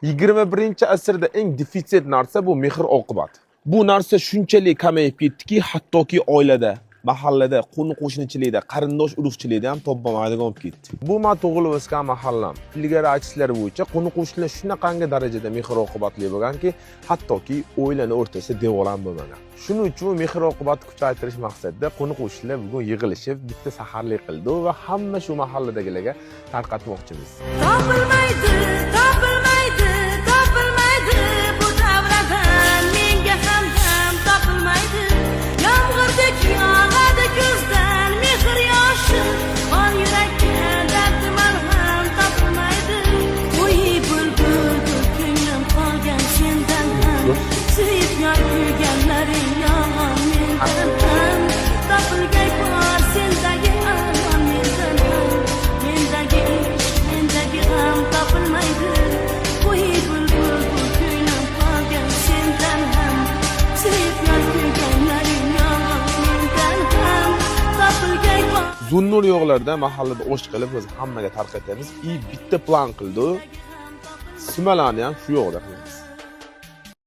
21-asrda eng defitsit narsa bu mehr-oqibat. Bu narsa shunchalik kamayib ketdiki, hattoki oilada, mahallada, qo'ni-qo'shnichilikda, qarindosh urug'chilikda ham topolmaydigan bo'lib ketdi. Bu men tug'ilib o'sgan mahallam. Ilgari aytishlari bo'yicha qo'ni-qo'shnilar shunaqangi darajada mehr-oqibatli bo'lganki, hattoki oilani o'rtasida devor ham bo'lmagan. Shuning uchun mehr-oqibatni kuchaytirish maqsadida qo'ni-qo'shnilar bugun yig'ilishib bitta saharlik qildi va hamma shu mahalladagilarga tarqatmoqchimiz. Topilmaydi, topilmaydi, topilmaydi bu davradan menga ham topilmaydi. Yomg'irdek yog'adi ko'zdan mehr yoshi, qon yurakka dardim ham topilmaydi. Uy bulbul ko'nglim qolgan sendan ham, suyib yor kuyganlaring yomon mendan ham. Topilgay bor sendagi armon mendan ham, mendagi ish mendagi ham topilmaydi. Uy bulbul ko'nglim qolgan sendan ham, suyib yor kuyganlaring yomon mendan ham. Topilgay bor Zunnur yo'qlarda mahallada o'sh qilib biz hammaga tarqatamiz. Bitta plan qildi. Smalarni ham shu yo'qda qilamiz.